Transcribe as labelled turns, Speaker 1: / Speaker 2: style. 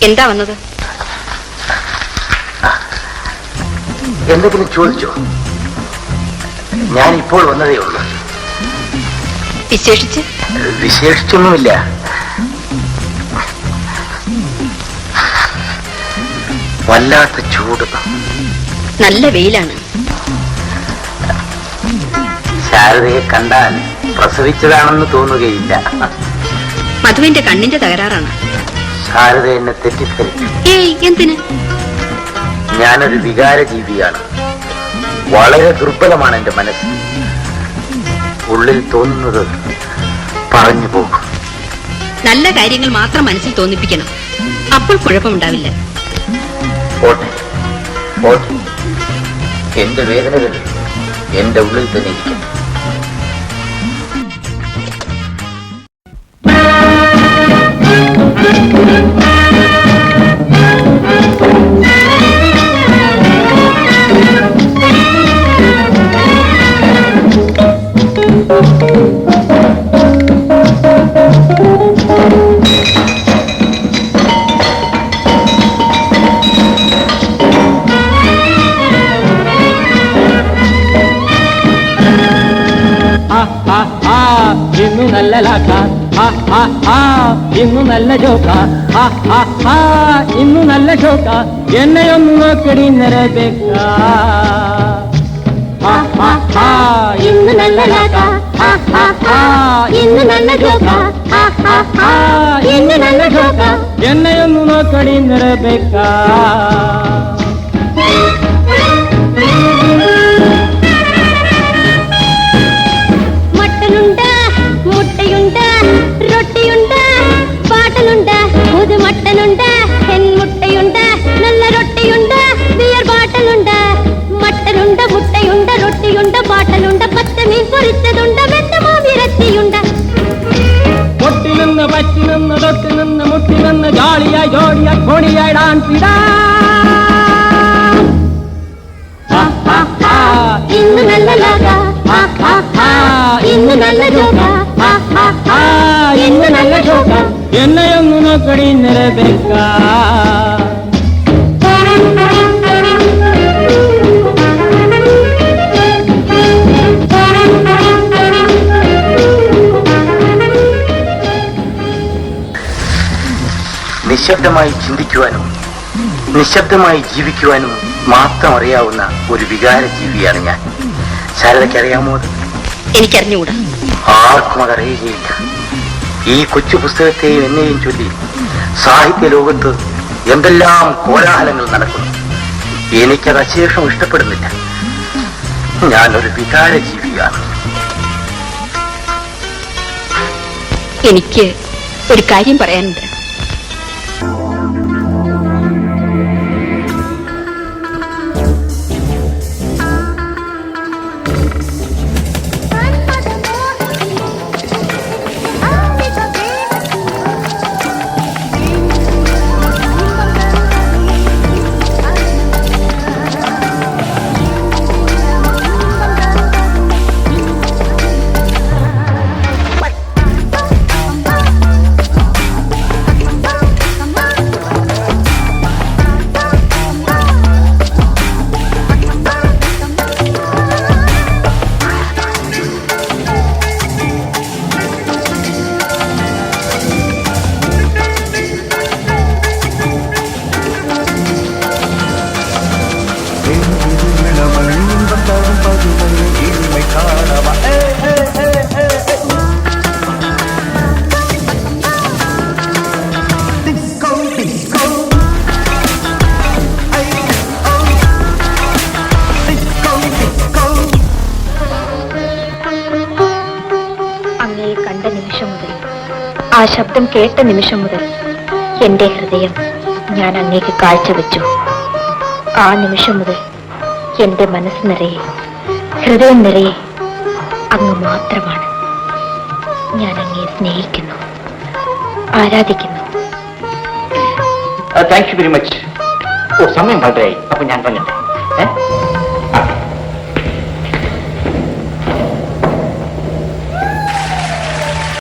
Speaker 1: എന്താ വന്നത്?
Speaker 2: എന്തെങ്കിലും ചോദിച്ചോ? ഞാൻ ഇപ്പോൾ വന്നതേ ഉള്ളൂ. വിശേഷിച്ചൊന്നുമില്ല. വല്ലാത്ത ചൂട്.
Speaker 1: നല്ല വെയിലാണ്.
Speaker 2: ശാരദയെ കണ്ടാൽ പ്രസവിച്ചതാണെന്ന് തോന്നുകയില്ല.
Speaker 1: മധുവിന്റെ കണ്ണിന്റെ തകരാറാണ്.
Speaker 2: ശാരദ എന്നെ തെറ്റിദ്ധരിച്ചു.
Speaker 1: എന്തിന്?
Speaker 2: ഞാനൊരു വികാര ജീവിയാണ്. വളരെ ദുർബലമാണ് എന്റെ മനസ്സ്. ഉള്ളിൽ തോന്നുന്നത് പറഞ്ഞു പോകും.
Speaker 1: നല്ല കാര്യങ്ങൾ മാത്രം മനസ്സിൽ തോന്നിപ്പിക്കണം. അപ്പോൾ കുഴപ്പമുണ്ടാവില്ല.
Speaker 2: എന്റെ വേദനകൾ എന്റെ ഉള്ളിൽ തന്നെ ഇരിക്കും.
Speaker 3: ഇന്നു നല്ല ലാക്ക, ഇന്നു നല്ല ജോക്ക, ഇന്നു നല്ല ഷോക്ക, എന്നെയൊന്നു നോക്കടി നിറബേക്ക. ഇന്നു നല്ല ലാക്ക, ഇന്നു നല്ല ജോക്ക, ഇന്നു നല്ല ഷോക്ക, എന്നെയൊന്നു നോക്കടി നിറബേക്ക.
Speaker 4: റൊട്ടിയുണ്ട്, പാട്ടലുണ്ട്, പുതുമട്ടനുണ്ട്, മുട്ടയുണ്ട്, നല്ല റൊട്ടിയുണ്ട്, ബിയർ ബാട്ടലുണ്ട്. മട്ടനുണ്ട്, മുട്ടയുണ്ട്, റൊട്ടിയുണ്ട്, പാട്ടലുണ്ട്, പച്ചമീൻ പൊരിച്ചതുണ്ട്, വെന്തമാവിരത്തിയുണ്ട്.
Speaker 3: പൊട്ടി നിന്ന് പറ്റി നിന്ന് തൊട്ടി നിന്ന് മുട്ടി നിന്ന് ജോളിയായി ജോളിയായി കോടിയായി ഡാൻസിടാ.
Speaker 4: ഇന്ന് നല്ല ലാഗ, ഇന്ന് നല്ല ജോക,
Speaker 3: ഇന്ന് നല്ല ഷോക്ക, എന്നെയൊന്നു നോക്കടി നിറബേക്ക.
Speaker 2: നിശബ്ദമായി ചിന്തിക്കുവാനും നിശബ്ദമായി ജീവിക്കുവാനും മാത്രം അറിയാവുന്ന ഒരു വികാര ജീവിയാണ് ഞാൻ. ശാരദയ്ക്ക് അറിയാമോ?
Speaker 1: എനിക്കറിഞ്ഞുകൂടാ.
Speaker 2: ആർക്കും അതറിയുകയില്ല. ഈ കൊച്ചു പുസ്തകത്തെയും എന്നെയും ചൊല്ലി സാഹിത്യ ലോകത്ത് എന്തെല്ലാം കോലാഹലങ്ങൾ നടക്കുന്നു. എനിക്കത് അശേഷം ഇഷ്ടപ്പെടുന്നില്ല. ഞാനൊരു വികാര ജീവിയാണ്.
Speaker 1: എനിക്ക് ഒരു കാര്യം പറയാനുണ്ട്.
Speaker 4: ആ ശബ്ദം കേട്ട നിമിഷം മുതൽ എന്റെ ഹൃദയം ഞാൻ അങ്ങേക്ക് കാഴ്ചവെച്ചു. ആ നിമിഷം മുതൽ എന്റെ മനസ്സ് നിറയെ, ഹൃദയം നിറയെ അങ്ങ് മാത്രമാണ്. ഞാൻ അങ്ങയെ സ്നേഹിക്കുന്നു, ആരാധിക്കുന്നു.
Speaker 2: Thank you very much. സമയം വളരെ. അപ്പൊ ഞാൻ പറഞ്ഞില്ലേ?